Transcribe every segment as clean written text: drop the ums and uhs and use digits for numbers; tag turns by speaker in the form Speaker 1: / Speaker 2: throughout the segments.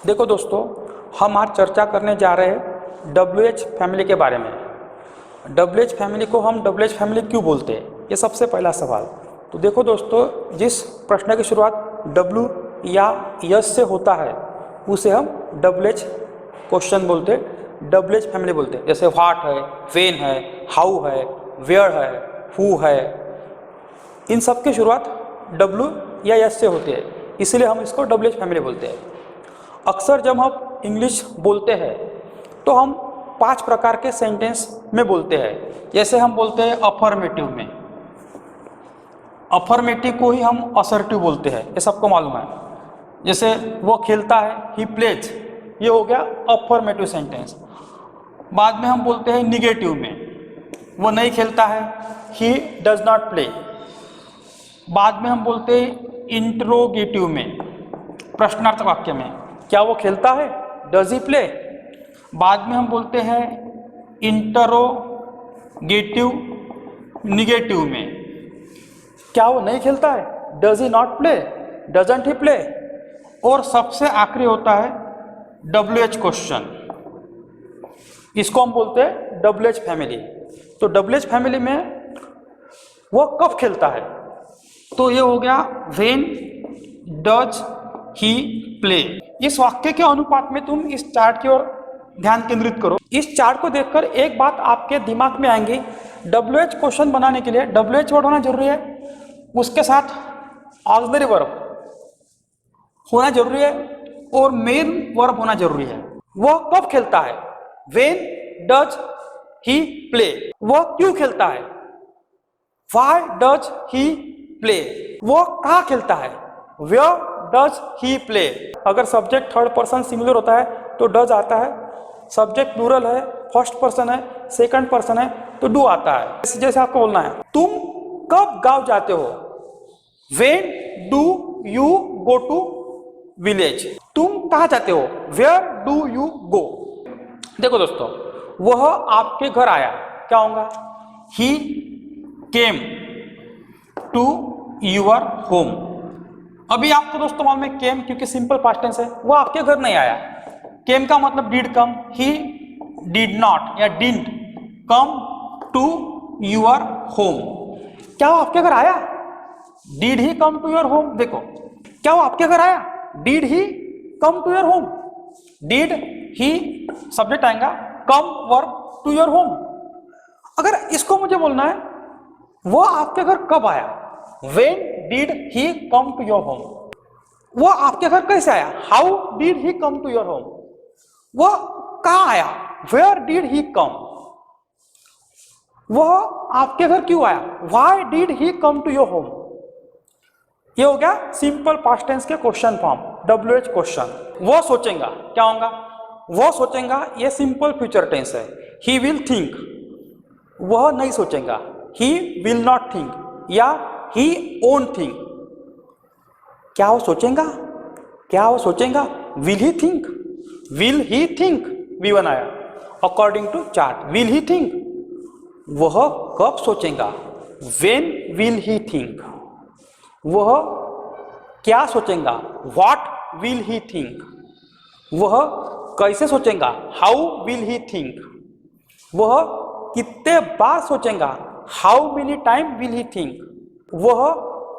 Speaker 1: देखो दोस्तों, हम आज चर्चा करने जा रहे हैं WH फैमिली के बारे में। WH फैमिली को हम WH फैमिली क्यों बोलते हैं, ये सबसे पहला सवाल। तो देखो दोस्तों, जिस प्रश्न की शुरुआत W या यस से होता है उसे हम WH क्वेश्चन बोलते हैं, WH फैमिली बोलते हैं। जैसे व्हाट है, व्हेन है, हाउ है, वेयर है, हु है, इन सब की शुरुआत W या यस से होती है, इसलिए हम इसको WH फैमिली बोलते हैं। अक्सर जब हम इंग्लिश बोलते हैं तो हम 5 प्रकार के सेंटेंस में बोलते हैं। जैसे हम बोलते हैं अफर्मेटिव में, अफर्मेटिव को ही हम असर्टिव बोलते हैं, ये सबको मालूम है। जैसे वो खेलता है, ही प्लेज, ये हो गया अफर्मेटिव सेंटेंस। बाद में हम बोलते हैं निगेटिव में, वो नहीं खेलता है, ही डज नॉट प्ले। बाद में हम बोलते हैं इंट्रोगेटिव में, प्रश्नार्थक वाक्य में, क्या वो खेलता है, डज ही प्ले। बाद में हम बोलते हैं इंटरोगेटिव निगेटिव में, क्या वो नहीं खेलता है, does he not play, doesn't he play. और सबसे आखिरी होता है WH क्वेश्चन, इसको हम बोलते हैं WH फैमिली। तो WH फैमिली में वो कब खेलता है, तो ये हो गया व्हेन डज ही प्ले। इस वाक्य के अनुपात में तुम इस चार्ट की ओर ध्यान केंद्रित करो। इस चार्ट को देखकर एक बात आपके दिमाग में आएंगी, WH क्वेश्चन बनाने के लिए WH वर्ड होना जरूरी है, उसके साथ ऑक्सिलरी वर्ब होना जरूरी है और मेन वर्ब होना जरूरी है। वह कब खेलता है, व्हेन डज ही प्ले। वह क्यों खेलता है, व्हाई डज ही प्ले। वह कहाँ खेलता है, वेयर डज ही प्ले। अगर सब्जेक्ट थर्ड पर्सन सिंगुलर होता है तो डज आता है, सब्जेक्ट प्लूरल है, फर्स्ट पर्सन है, सेकंड पर्सन है तो डू आता है। जैसे आपको बोलना है, तुम कब गांव जाते हो, when do you go to village. तुम कहाँ जाते हो, वेयर डू यू गो। देखो दोस्तों, वह आपके घर आया, क्या होगा, ही केम टू यूर होम। अभी आपको दोस्तों मालूम है केम, क्योंकि सिंपल पास्ट टेंस है, वो आपके घर नहीं आया। केम का मतलब did come, he did not या didn't come to your home. क्या वो आपके घर आया, did he come to your home. देखो, क्या वो आपके घर आया, did he come to your home. Did he subject आएगा, come verb to your home. अगर इसको मुझे बोलना है, वो आपके घर कब आया, when did he come to your home. वो आपके घर कैसे आया, how did he come to your home. वो कहाँ आया, वेयर डिड ही कम। वो आपके घर क्यों आया, why did he come to your home. ये हो गया सिंपल पास्ट टेंस के क्वेश्चन फॉर्म, WH क्वेश्चन। वो सोचेगा, क्या होगा, वो सोचेगा, ये सिंपल फ्यूचर टेंस है। ही विल थिंक, वह नहीं सोचेगा, ही विल नॉट थिंक या ही ओंट थिंक। क्या वो सोचेगा, क्या वो सोचेगा, will he think, will he think, V1 आया according to chart, will he think. वह कब सोचेगा, व्हेन विल ही थिंक। वह क्या सोचेगा, व्हाट विल ही थिंक। वह कैसे सोचेगा, हाउ विल ही थिंक। वह कितने बार सोचेगा, how many time will he think. वह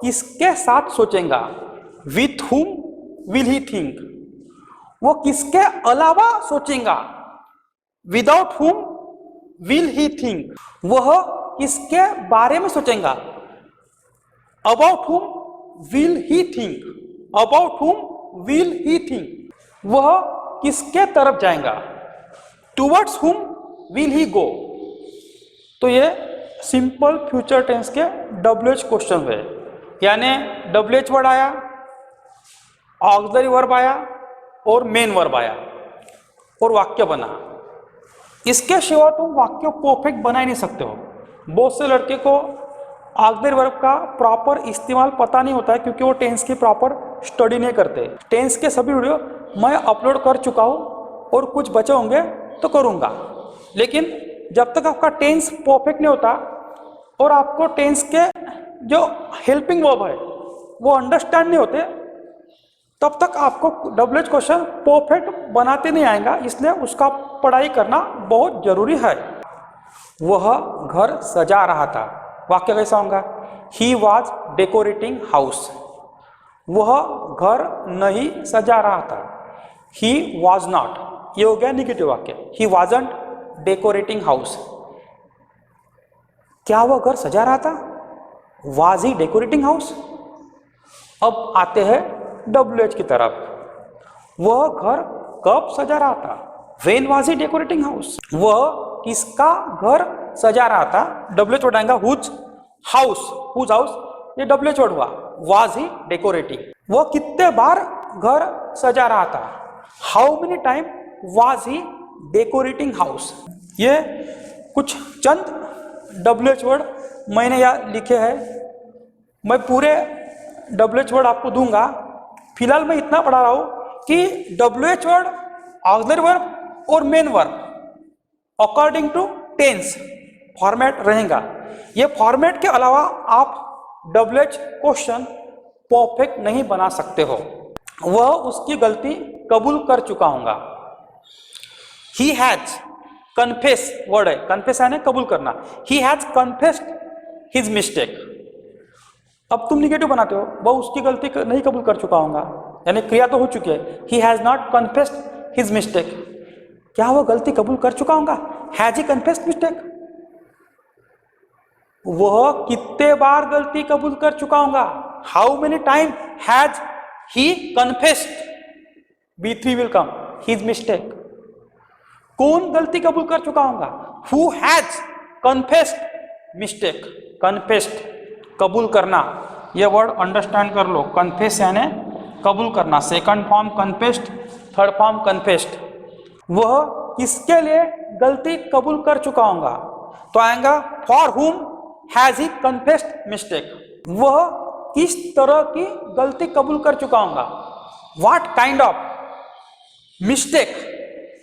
Speaker 1: किसके साथ सोचेगा, with whom will he think. वो किसके अलावा सोचेगा, विदाउट हुम विल ही थिंक। वह किसके बारे में सोचेगा, अबाउट हुम विल ही थिंक, अबाउट हुम विल ही थिंक। वह किसके तरफ जाएगा, टुवर्ड्स हुम विल ही गो। तो ये सिंपल फ्यूचर टेंस के WH क्वेश्चन हुए, यानी WH वर्ड आया, ऑक्सिलरी वर्ब आया और मेन वर्ब आया और वाक्य बना। इसके सिवा तुम वाक्य परफेक्ट बना ही नहीं सकते हो। बहुत से लड़के को ऑक्सिलरी वर्ब का प्रॉपर इस्तेमाल पता नहीं होता है, क्योंकि वो टेंस की प्रॉपर स्टडी नहीं करते। टेंस के सभी वीडियो मैं अपलोड कर चुका हूँ और कुछ बचे होंगे तो करूँगा, लेकिन जब तक आपका टेंस परफेक्ट नहीं होता और आपको टेंस के जो हेल्पिंग वर्ब है वो अंडरस्टैंड नहीं होते, तब तक आपको WH क्वेश्चन परफेक्ट बनाते नहीं आएगा, इसलिए उसका पढ़ाई करना बहुत जरूरी है। वह घर सजा रहा था, वाक्य कैसा होगा? He was decorating house. वह घर नहीं सजा रहा था, ही वॉज नॉट, ये हो गया निगेटिव वाक्य। ही वॉजंट डेकोरेटिंग हाउस। क्या वह घर सजा रहा था? Was he decorating house? अब आते हैं WH की तरफ। वह घर कब सजा रहा था? When was he decorating house? वह किसका घर सजा रहा था? WH वर्ड आएगा whose house, whose house, ये WH वर्ड हुआ। Was he decorating? वह कितने बार घर सजा रहा था? How many time was he decorating house? ये कुछ चंद WH वर्ड मैंने यहाँ लिखे हैं, मैं पूरे WH वर्ड आपको दूंगा। फिलहाल मैं इतना पढ़ा रहा हूं कि WH वर्ड, ऑक्सिलरी वर्ब और main verb according to tense format रहेगा। ये फॉर्मेट के अलावा आप WH क्वेश्चन परफेक्ट नहीं बना सकते हो। वह उसकी गलती कबूल कर चुका होगा। ही हैज कन्फेस वर्ड है, कन्फेस है कबूल करना। He has confessed his mistake. अब तुम निगेटिव बनाते हो, वह उसकी गलती नहीं कबूल कर चुका होगा, यानी क्रिया तो हो चुकी है। He has not confessed his mistake. क्या वह गलती कबूल कर चुका होगा? Has he confessed mistake? वह कितने बार गलती कबूल कर चुका होगा? How many time has he confessed? B3 will come, his mistake. कौन गलती कबूल कर चुका होगा? Who has confessed mistake. Confessed कबूल करना, यह वर्ड अंडरस्टैंड कर लो। कन्फेस यानी कबूल करना, second form confessed, third form confessed. वह किसके लिए गलती कबूल कर चुका होगा? तो आएगा फॉर हुम हैज ही कन्फेस्ड मिस्टेक। वह किस तरह की गलती कबूल कर चुका होगा? What kind of mistake,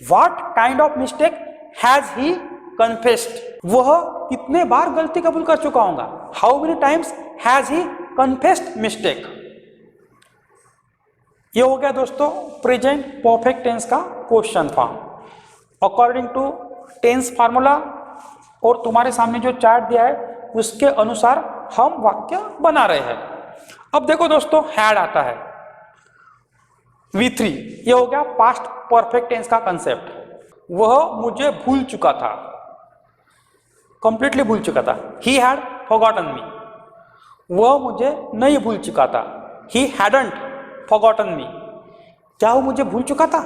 Speaker 1: what kind of mistake has he confessed. वह कितने बार गलती कबूल कर चुका होगा? How many times has he confessed mistake. ये हो गया दोस्तों प्रेजेंट परफेक्ट टेंस का question form according to tense formula, और तुम्हारे सामने जो चार्ट दिया है उसके अनुसार हम वाक्य बना रहे हैं। अब देखो दोस्तों, हैड आता है V3, ये हो गया पास्ट परफेक्ट टेंस का कंसेप्ट। वह मुझे भूल चुका था, कंप्लीटली भूल चुका था। He had forgotten me. वह मुझे नहीं भूल चुका था। ही हैडंट फॉरगॉटन मी। क्या वो मुझे भूल चुका था?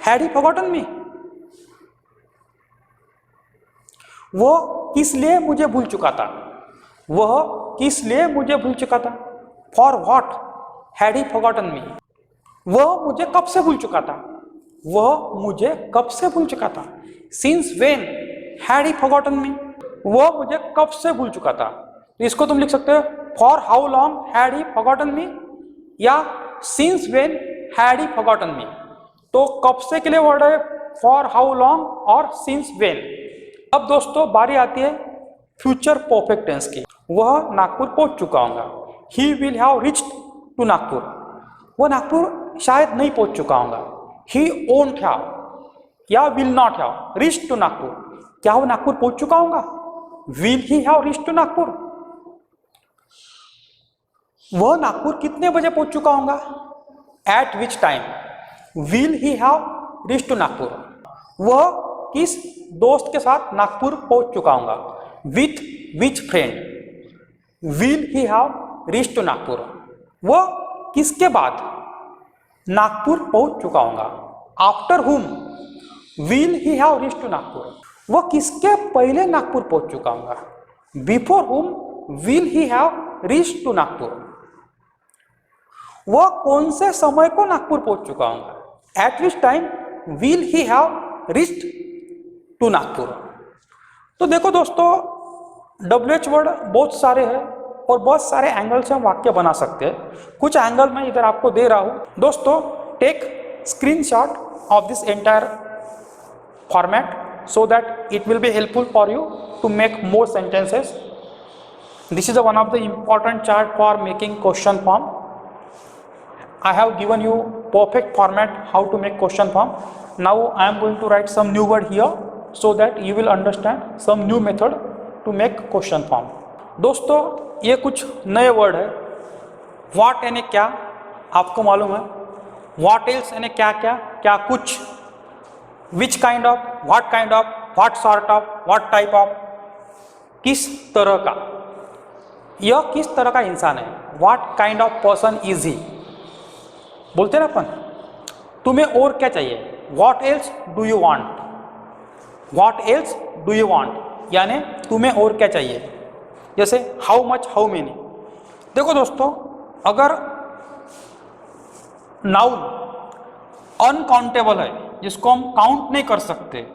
Speaker 1: Had he forgotten me? वह किस लिए मुझे भूल चुका था? वह किस लिए मुझे भूल चुका था? For what had he forgotten me? वह मुझे कब से भूल चुका था? वह मुझे कब से भूल चुका था? Since when had he forgotten me? वह मुझे कब से भूल चुका था। तो इसको तुम लिख सकते हो for how long had he forgotten me, या since when had he forgotten me. तो कब से के लिए वर्ड है फॉर हाउ लॉन्ग और सिंस व्हेन। अब दोस्तों बारी आती है फ्यूचर परफेक्ट टेंस की। वह नागपुर पहुंच चुका होगा। He will have reached to Nagpur. वह नागपुर शायद नहीं पहुंच चुका होगा। ही वोंट हैव या will not have reached to Nagpur. क्या वो नागपुर पहुंच चुका होगा? Will he have reached to Nagpur? वह नागपुर कितने बजे पहुंच चुका होगा? At which time will he have reached to Nagpur? वह किस दोस्त के साथ नागपुर पहुंच चुका होगा? With which friend will he have reached to Nagpur? वह किसके बाद नागपुर पहुंच चुका होगा? After whom will he have reached to Nagpur? वह किसके पहले नागपुर पहुंच चुका होगा? Before whom will he have reached to Nagpur? वह कौन से समय को नागपुर पहुंच चुका होगा? At which time will he have reached to Nagpur? तो देखो दोस्तों, WH वर्ड बहुत सारे हैं और बहुत सारे एंगल से हम वाक्य बना सकते हैं। कुछ एंगल मैं इधर आपको दे रहा हूं। दोस्तों take screenshot of this entire format so that it will be helpful for you to make more sentences. This is one of the important chart for making question form. I have given you perfect format how to make question form. Now I am going to write some new word here so that you will understand some new method to make question form. दोस्तों ये कुछ नए word है. What यानी क्या, आपको मालूम है. व्हाट एल्स यानी क्या क्या, क्या कुछ. Which kind of, what kind of, what sort of, what type of, किस तरह का, यह किस तरह का इंसान है. What kind of person is he, बोलते ना अपन. तुम्हें और क्या चाहिए, what else do you want. What else do you want यानी तुम्हें और क्या चाहिए. जैसे हाउ मच, हाउ मेनी. देखो दोस्तों, अगर नाउन अनकाउंटेबल है, जिसको हम काउंट नहीं कर सकते,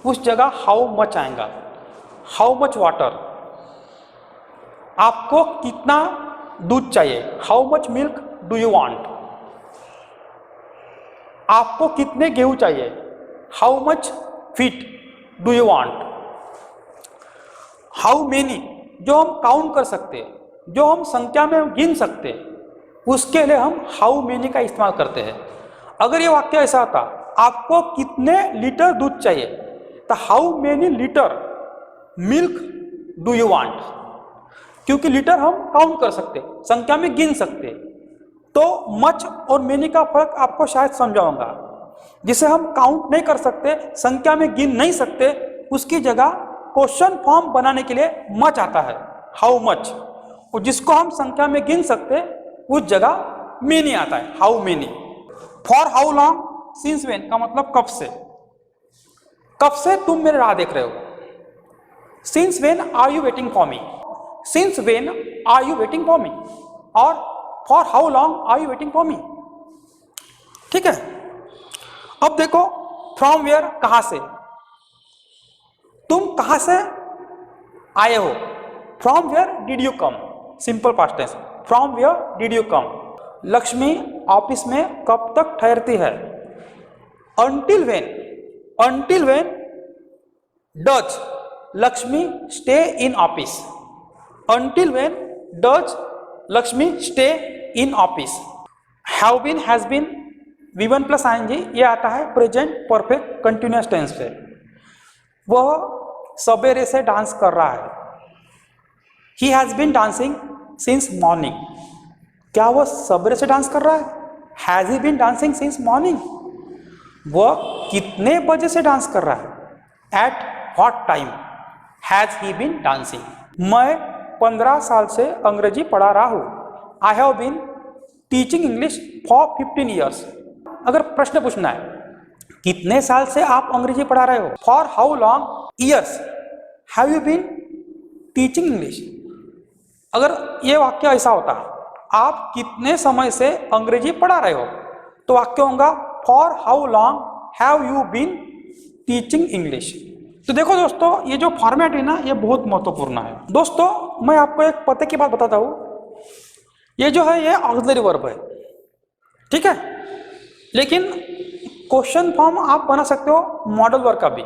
Speaker 1: उस जगह हाउ मच आएगा. हाउ मच वाटर, आपको कितना दूध चाहिए. How much milk do you want. आपको कितने गेहूं चाहिए. How much feet do you want. How many, जो हम काउंट कर सकते, जो हम संख्या में गिन सकते, उसके लिए हम हाउ मेनी का इस्तेमाल करते हैं. अगर ये वाक्य ऐसा था, आपको कितने लीटर दूध चाहिए, तो how many litre milk do you want. क्योंकि लीटर हम काउंट कर सकते, संख्या में गिन सकते, तो मच और मेनी का फर्क आपको शायद समझाऊंगा. जिसे हम काउंट नहीं कर सकते, संख्या में गिन नहीं सकते, उसकी जगह क्वेश्चन फॉर्म बनाने के लिए मच आता है, हाउ मच. और जिसको हम संख्या में गिन सकते, उस जगह मेनी आता है, how many. For how long, since when का मतलब कब से. कब से तुम मेरी राह देख रहे हो. Since when are you waiting for me. Since when are you waiting for me, और for how long are you waiting for me. ठीक है. अब देखो, फ्रॉम वेयर, कहां से. तुम कहां से आए हो. From where did you come, simple past tense. From where did you come. Lakshmi office में कब तक ठहरती है. Until when, until when does Lakshmi stay in office. Until when does Lakshmi stay in office. Have been, has been, V1 plus आएंगे, ये आता है present perfect continuous tense पे. वह सवेरे से डांस कर रहा है. He has been dancing since morning. क्या वह सवेरे से डांस कर रहा है. Has he been dancing since morning. वह कितने बजे से डांस कर रहा है. At what time has he been dancing. मैं 15 साल से अंग्रेजी पढ़ा रहा हूँ. I have been teaching English for 15 years. अगर प्रश्न पूछना है, कितने साल से आप अंग्रेजी पढ़ा रहे हो. For how long years have you been teaching English. अगर ये वाक्य ऐसा होता, आप कितने समय से अंग्रेजी पढ़ा रहे हो, तो वाक्य होगा for how long have you been teaching English. तो देखो दोस्तों, ये जो फॉर्मेट है ना, ये बहुत महत्वपूर्ण है. दोस्तों, मैं आपको एक पते की बात बताता हूँ. ये जो है, ये ऑक्सिलरी वर्ब है. ठीक है. लेकिन क्वेश्चन फॉर्म आप बना सकते हो मॉडल वर्ब का भी.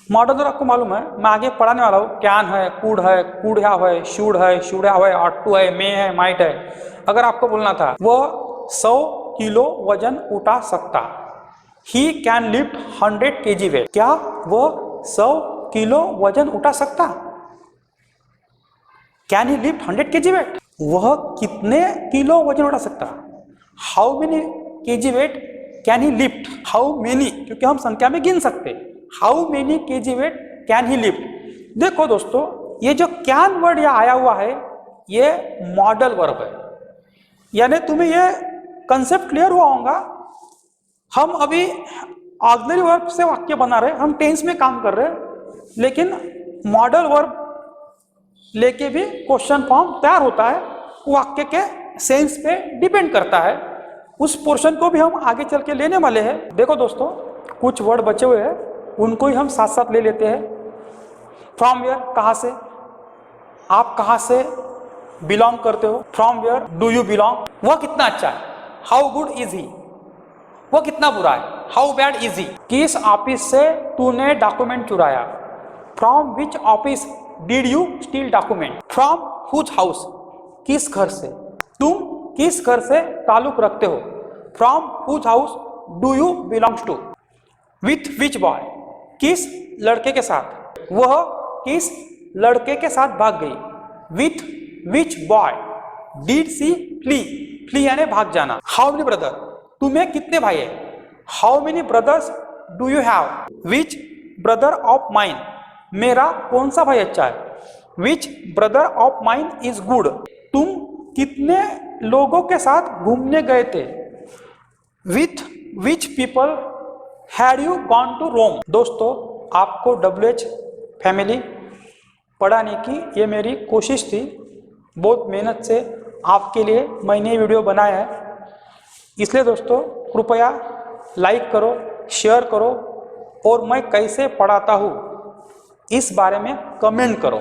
Speaker 1: मॉडल वर्ब आपको मालूम है, मैं आगे पढ़ाने वाला हूँ. कैन है, कुड है, कुड है, शुड है, शुड है, ऑट टू है, मे है, माइट है. अगर आपको बोलना था, वह 100 किलो वजन उठा सकता. He can lift 100 kg weight. क्या वह 100 किलो वजन उठा सकता. Can he lift 100 kg weight. वह कितने किलो वजन उठा सकता. How many kg weight can he lift. How many, क्योंकि हम संख्या में गिन सकते. How many kg weight can he lift. देखो दोस्तों, ये जो कैन वर्ड यहाँ आया हुआ है, ये मॉडल वर्ब है. यानी तुम्हें ये कंसेप्ट क्लियर हुआ होगा. हम अभी ऑक्सिलरी वर्ब से वाक्य बना रहे, हम टेंस में काम कर रहे हैं, लेकिन मॉडल वर्ब लेके भी क्वेश्चन फॉर्म तैयार होता है. वाक्य के सेंस पे डिपेंड करता है. उस पोर्शन को भी हम आगे चल के लेने वाले हैं. देखो दोस्तों, कुछ वर्ड बचे हुए हैं, उनको ही हम साथ साथ ले लेते हैं. फ्रॉम वेयर, कहाँ से, आप कहाँ से बिलोंग करते हो. From where do you belong. वह कितना अच्छा है. How good is he. वो कितना बुरा है. How bad is he. किस ऑफिस से तूने डॉक्यूमेंट चुराया. From which office did you steal document. From whose house, किस घर से. तुम किस घर से ताल्लुक रखते हो. From whose house do you belongs to? With which boy, किस लड़के के साथ, वह किस लड़के के साथ भाग गई। With which boy did she flee, flee यानी भाग जाना। हाउ मेनी ब्रदर, तुम्हें कितने भाई है। How many brothers do you have. Which brother of mine, मेरा कौन सा भाई अच्छा है। Which brother of mine is good, तुम कितने लोगों के साथ घूमने गए थे। With which people had you gone to Rome. दोस्तों, आपको WH फैमिली पढ़ाने की ये मेरी कोशिश थी। बहुत मेहनत से आपके लिए मैंने ये वीडियो बनाया है, इसलिए दोस्तों कृपया लाइक करो, शेयर करो और मैं कैसे पढ़ाता हूँ इस बारे में कमेंट करो।